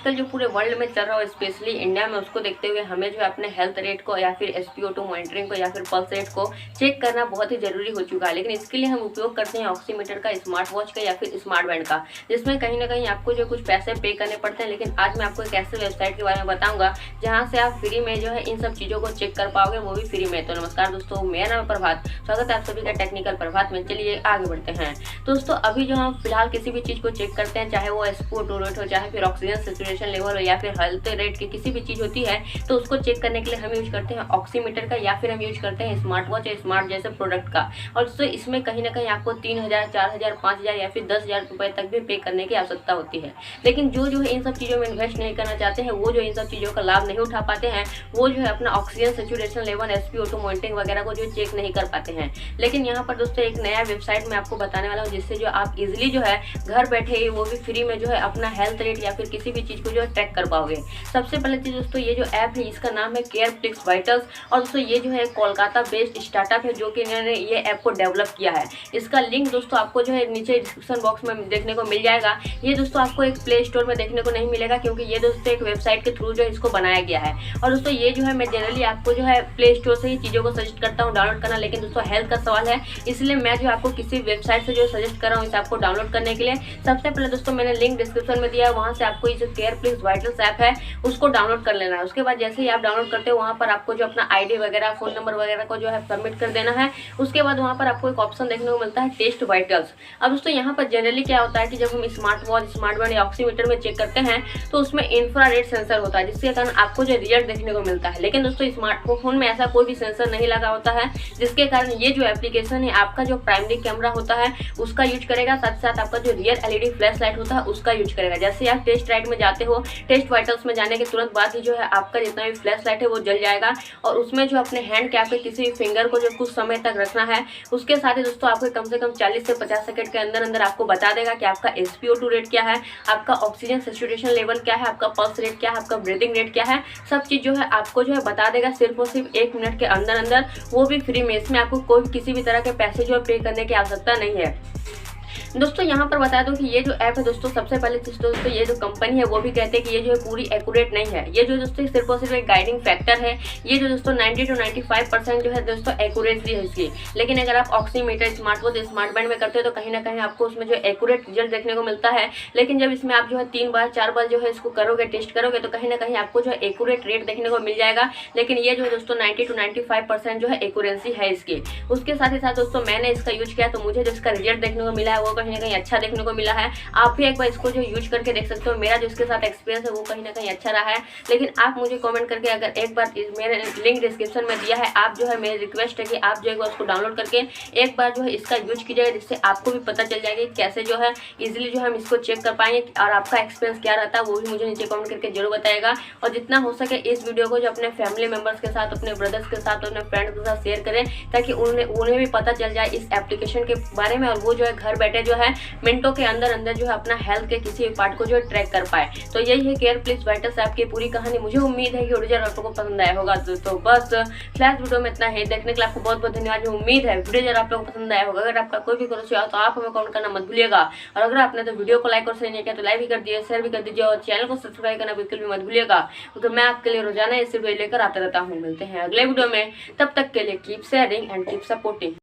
आजकल जो पूरे वर्ल्ड में चल रहा है, स्पेशली इंडिया में, उसको देखते हुए हमें जो है अपने हेल्थ रेट को या फिर SpO2 मॉनिटरिंग को या फिर पल्स रेट को चेक करना बहुत ही जरूरी हो चुका है। लेकिन इसके लिए हम उपयोग करते हैं ऑक्सीमीटर का, स्मार्ट वॉच का या फिर स्मार्ट बैंड का, जिसमें कहीं ना कहीं आपको जो कुछ पैसे पे करने पड़ते हैं। लेकिन आज मैं आपको एक ऐसे वेबसाइट के बारे में बताऊंगा जहां से आप फ्री में जो है इन सब चीज़ों को चेक कर पाओगे, वो भी फ्री में। तो नमस्कार दोस्तों, मेरा नाम है प्रभात, स्वागत है आप सभी का टेक्निकल प्रभात में। चलिए आगे बढ़ते हैं। तो दोस्तों अभी जो हम फिलहाल किसी भी चीज़ को चेक करते हैं, चाहे वो SpO2 रेट हो, चाहे फिर ऑक्सीजन सैचुरेशन लेवल हो, या फिर हेल्थ रेट की किसी भी चीज़ होती है, तो उसको चेक करने के लिए हम यूज करते हैं ऑक्सीमीटर का या फिर हम यूज करते हैं स्मार्ट वॉच या स्मार्ट जैसे प्रोडक्ट का। और दोस्तों इसमें कहीं ना कहीं आपको 3000, 4000, 5000 या फिर 10,000 रुपए तक भी पे करने की आवश्यकता होती है। लेकिन जो है इन सब चीज़ों में इन्वेस्ट नहीं करना चाहते हैं, वो जो इन सब चीज़ों का लाभ नहीं उठा पाते हैं, वो जो है अपना oxygen saturation level, SpO2 monitoring वगैरह को जो चेक नहीं कर पाते हैं। लेकिन यहाँ पर दोस्तों एक नया वेबसाइट मैं आपको बताने वाला हूँ, जिससे जो आप इजिली जो है घर बैठे ही वो भी फ्री में जो है अपना हेल्थ रेट या फिर किसी भी चीज़ को जो है ट्रैक कर पाओगे। सबसे पहले चीज़ दोस्तों, ये जो ऐप है इसका नाम है CarePlix वाइटल्स। और दोस्तों ये जो है कोलकाता बेस्ड स्टार्टअप है, जो कि इन्होंने ये ऐप को डेवलप किया है। इसका लिंक दोस्तों आपको जो है नीचे डिस्क्रिप्शन बॉक्स में देखने को मिल जाएगा। ये दोस्तों आपको एक प्ले स्टोर में देखने को नहीं मिलेगा, क्योंकि ये दोस्तों एक वेबसाइट के थ्रू जो है इसको बनाया गया है। और दोस्तों ये जो है मैं जनरली आपको जो है प्ले स्टोर से ही चीज़ों को सजेस्ट करता हूँ डाउनलोड करना। लेकिन दोस्तों हेल्थ का सवाल है, इसलिए मैं जो आपको किसी वेबसाइट से जो सजेस्ट कर रहा हूँ इस ऐप को डाउनलोड करने के लिए। सबसे पहले दोस्तों मैंने लिंक डिस्क्रिप्शन में दिया है, वहाँ से आपको ये जो CarePlix वाइटल्स ऐप है उसको डाउनलोड कर लेना है। उसके बाद जैसे ही आप डाउनलोड करते हो, वहाँ पर आपको जो अपना ID वगैरह, फोन नंबर वगैरह को जो है सबमिट कर देना है। उसके बाद वहाँ पर आपको एक ऑप्शन देखने को मिलता है टेस्ट वाइटल्स। अब दोस्तों यहाँ पर जनरली क्या होता है कि जब हम स्मार्ट वॉच, स्मार्ट बैंड या ऑक्सीमीटर में चेक करते हैं तो उसमें इंफ्रारेड सेंसर होता है, जिसके कारण आपको जो रिजल्ट देखने को मिलता है। लेकिन दोस्तों स्मार्टफोन में ऐसा कोई भी सेंसर नहीं लगा होता है, जिसके कारण ये जो एप्लीकेशन है आपका जो प्राइमरी कैमरा होता है उसका यूज करेगा, साथ साथ आपका जो रियल LED फ्लैश लाइट होता है उसका यूज करेगा। जैसे आप टेस्ट राइट में जाते हो, टेस्ट वाइटल्स में जाने के तुरंत बाद ही जो है आपका जितना भी फ्लैश लाइट है वो जल जाएगा, और उसमें जो अपने हैंड के आपके किसी भी फिंगर को जो कुछ समय तक रखना है। उसके साथ ही दोस्तों आपको कम से कम 40 से 50 सेकंड के अंदर अंदर आपको बता देगा कि आपका SpO2 रेट क्या है, आपका ऑक्सीजन सैचुरेशन लेवल क्या है, आपका पल्स रेट क्या है, आपका ब्रीदिंग रेट क्या है। सब चीज़ जो है आपको जो है बता देगा सिर्फ और सिर्फ 1 मिनट के अंदर अंदर, वो भी फ्री में। इसमें आपको कोई किसी भी तरह के पैसे जो है पे करने की आवश्यकता नहीं है। दोस्तों यहाँ पर बता दूं कि ये जो ऐप है दोस्तों, सबसे पहले दोस्तों ये जो कंपनी है वो भी कहते हैं कि ये जो है पूरी एक्यूरेट नहीं है। ये जो दोस्तों सिर्फ और सिर्फ एक गाइडिंग फैक्टर है। ये जो दोस्तों 90 to 95% जो है दोस्तों एक्यूरेसी है इसकी। लेकिन अगर आप oximeter, smart watch, smart band में करते हो तो कहीं ना कहीं आपको उसमें जो एक्यूरेट रिजल्ट देखने को मिलता है। लेकिन जब इसमें आप जो है 3 बार 4 बार जो है इसको करोगे, टेस्ट करोगे, तो कहीं ना कहीं आपको जो है एक्यूरेट रेट देखने को मिल जाएगा। लेकिन ये जो है दोस्तों 90 to 95% जो है एक्यूरेसी है इसकी। उसके साथ ही साथ दोस्तों मैंने इसका यूज किया तो मुझे जो इसका रिजल्ट देखने को मिला है वो कहीं ना कहीं अच्छा देखने को मिला है। आप भी एक बार इसको जो यूज करके देख सकते हो। मेरा जो इसके साथ एक्सपीरियंस है वो कहीं ना कहीं अच्छा रहा है। लेकिन आप मुझे कमेंट करके अगर एक बार मेरे लिंक डिस्क्रिप्शन में दिया है, आप जो है मेरी रिक्वेस्ट है कि आप जो है उसको डाउनलोड करके एक बार जो है इसका यूज कीजिएगा, जिससे आपको भी पता चल जाएगा कैसे जो है इजीली जो है हम इसको चेक कर पाएंगे। और आपका एक्सपीरियंस क्या रहता है वो भी मुझे नीचे कमेंट करके जरूर बताएगा। और जितना हो सके इस वीडियो को जो अपने फैमिली मेम्बर्स के साथ, अपने ब्रदर्स के साथ, अपने फ्रेंड्स के साथ शेयर करें, ताकि उन्हें भी पता चल जाए इस एप्लीकेशन के बारे में, और वो जो है घर बैठे जो है मिनटों के अंदर अंदर जो है अपना हेल्थ के किसी भी पार्ट को जो है ट्रैक कर पाए। तो यही है CarePlix वाइटल्स ऐप की पूरी कहानी। मुझे उम्मीद है कि वीडियो आपको पसंद आया होगा। तो बस फ्लैश वीडियो में इतना है। देखने के लिए आपको बहुत बहुत धन्यवाद। उम्मीद है वीडियो आप लोगों को पसंद आया होगा। अगर आपका कोई भी क्वेश्चन हो तो आप हमें कमेंट करना मत भूलिएगा। और अगर आपने तो वीडियो को लाइक और शेयर नहीं किया तो लाइक भी कर दिए, शेयर भी कर दीजिए, और चैनल को सब्सक्राइब करना बिल्कुल भी मत भूलिएगा, क्योंकि मैं आपके लिए रोजाना ऐसे वीडियो लेकर आता रहता हूँ। मिलते हैं अगले वीडियो में, तब तक के लिए keep sharing and keep supporting.